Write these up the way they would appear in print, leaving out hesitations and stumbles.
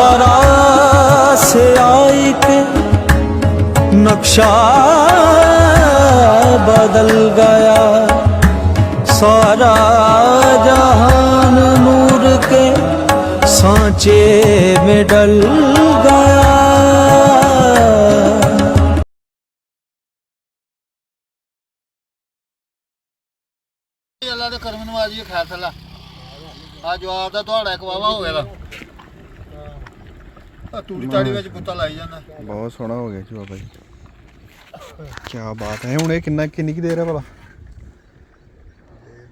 तरह से आई के नक्शा बदल गया, सारा जहान नूर के सांचे में डल गया। अल्लाह दे करम नवाजी खैर थला आ जवाब दा ਤੁਹਾਡਾ ਇੱਕ ਵਾਵਾ ਹੋ ਗਿਆ ਦਾ ਆ ਤੂੜੀ ਤਾੜੀ ਵਿੱਚ ਪੁੱਤਾ ਲਾਈ ਜਾਂਦਾ। ਬਹੁਤ ਸੋਹਣਾ ਹੋ ਗਿਆ ਜੀ ਬਾਬਾ ਜੀ, ਕੀ ਬਾਤ ਹੈ। ਹੁਣ ਇਹ ਕਿੰਨੀ ਕੀ ਦੇਰ ਹੈ ਭਲਾ?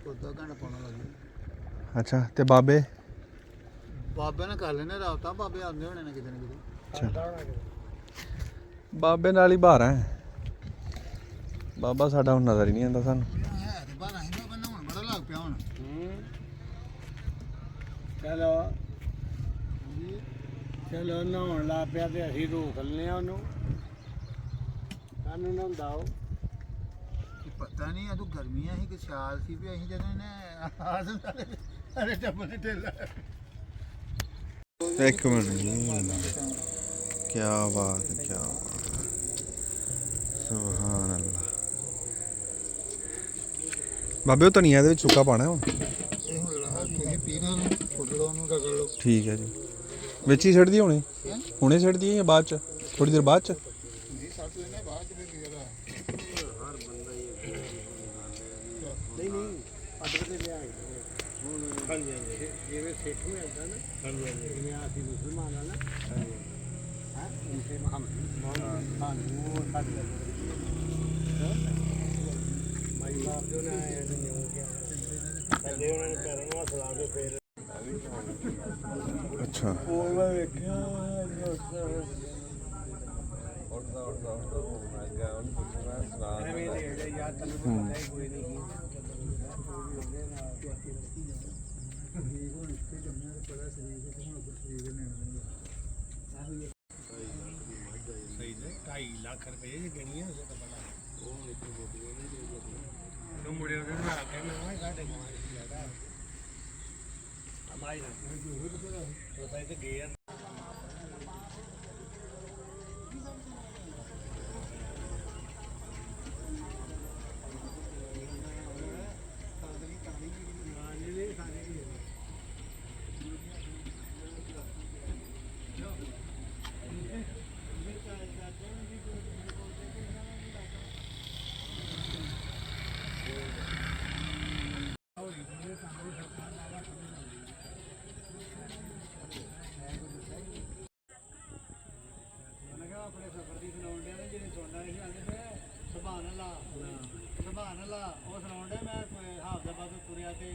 ਪੁੱਤਾ ਘੰਟਾ ਪਾਉਣਾ ਲੱਗੀ। ਅੱਛਾ ਤੇ ਬਾਬੇ ਨੇ ਕਰ ਲੈਣੇ ਰਾਤਾਂ, ਬਾਬੇ ਆਉਂਦੇ ਹੋਣੇ ਨੇ ਕਿਤੇ ਨਾ ਕਿਤੇ। ਬਾਬੇ ਨਾਲ ਹੀ ਬਾਹਰ ਹੈ, ਬਾਬਾ ਸਾਡਾ ਹੁਣ ਨਜ਼ਰ ਹੀ ਨਹੀਂ ਆਉਂਦਾ ਸਾਨੂੰ। ਹੈ ਤੇ ਬਾਹਰ ਆਈ ਬਾਬਾ ਨਹਾਉਣ ਬੜਾ ਲੱਗ ਪਿਆ ਹੁਣ। ਚਲੋ ਨਹਾਉਣ ਲੱਗ ਪਿਆ ਤੇ ਅਸੀਂ ਰੋਕ ਲੈਂਦੇ ਆ ਉਹਨੂੰ, ਸਾਨੂੰ ਨਹਾਉਂਦਾਓ। ਪਤਾ ਨਹੀਂ ਤੂੰ ਗਰਮੀਆਂ ਸੀ ਕਿ ਸਿਆਲ ਸੀ ਵੀ ਅਸੀਂ ਜਦੋਂ ਨੇ ਅਰੇ ਟੱਬਰ ਨੇ ਢੇਲਾ। ਇੱਕ ਮਿੰਟ ਜੀ, ਕੀ ਬਾਤ ਹੈ, ਕੀ ਬਾਤ ਹੈ, ਸੁਭਾਨ ਅੱਲਾਹ। ਬਾਬੇ ਉਹ ਧਨੀਆ ਦੇ ਵਿੱਚ ਸੁੱਕਾ ਪਾਣਾ ਹੁਣ। ਇਹ ਹੁਣ ਤੁਸੀਂ ਪੀਣਾ ਨੂੰ ਫੁੱਟ ਲਓ ਉਹਨੂੰ, ਰਗੜ ਲਓ। ਠੀਕ ਹੈ ਜੀ, ਵਿੱਚ ਹੀ ਛੱਡਦੀ ਹੁਣੇ ਹੁਣੇ ਛੱਡਦੀ ਜਾਂ ਬਾਅਦ ਚ, ਥੋੜੀ ਦੇਰ ਬਾਅਦ ਚ? ਨਹੀਂ ਸੱਟ ਲੈਣੇ ਬਾਅਦ ਚ ਫਿਰ ਇਹਦਾ ਹਰ ਬੰਦਾ ਹੀ ਨਹੀਂ ਅੱਡ ਕੇ ਲਿਆ ਹੁਣ। ਹਾਂਜੀ ਹਾਂਜੀ, ਜਿਵੇਂ ਸਿੱਖ ਨੂੰ ਆਉਂਦਾ ਨਾ, ਹਾਂਜੀ ਹਾਂਜੀ, ਜਿਵੇਂ ਅਸੀਂ ਮੁਸਲਮਾਨ ਆ ਨਾ, ਹਾਂ ਇਸੇ ਮੁਹੰਮਦ ਸਾਨੂੰ ਉਹ ਛੱਡ ਮਾਈ ਬਾਪ ਜੋ ਨਾ ਆਇਆ ਨਹੀਂ ਹੋ ਗਿਆ ਪਹਿਲੇ ਉਹਨਾਂ ਨੇ ਪੈਰਾਂ ਨੂੰ ਹੱਥ ਲਾ ਕੇ ਫੇਰ। ਅੱਛਾ ਉਹ ਮੈਂ ਵੇਖਿਆ $2.5 ਲੱਖ ਰੁਪਏ ਦੀ ਗਣੀ ਹੈ ਉਹ ਇੱਕ ਬੋਤਲ ਨੂੰ ਮੁੜੇ ਉਹਦੇ ਨਾਲ ਕਹਿੰਦਾ ਸਾਡੇ ਕੋਲ ਹਮਾਰੀ ਉਹ ਤਾਂ ਇੱਥੇ ਗਏ ਆ। ਆਪਣੇ ਸਫਰ ਦੀ ਸੁਣਾਉਣ ਡਿਆ ਨੇ, ਜਿਹੜੇ ਸੁਣਦਾ ਸੀ ਆਂਦੇ ਸੁਭਾਨ ਅੱਲਾਹ ਸੁਭਾਨ ਅੱਲਾਹ, ਉਹ ਸੁਣਾਉਣ ਡਿਆ ਮੈਂ ਹਾਫਜ਼ਾਬਾਦ ਤੋਂ ਤੁਰਿਆ ਤੇ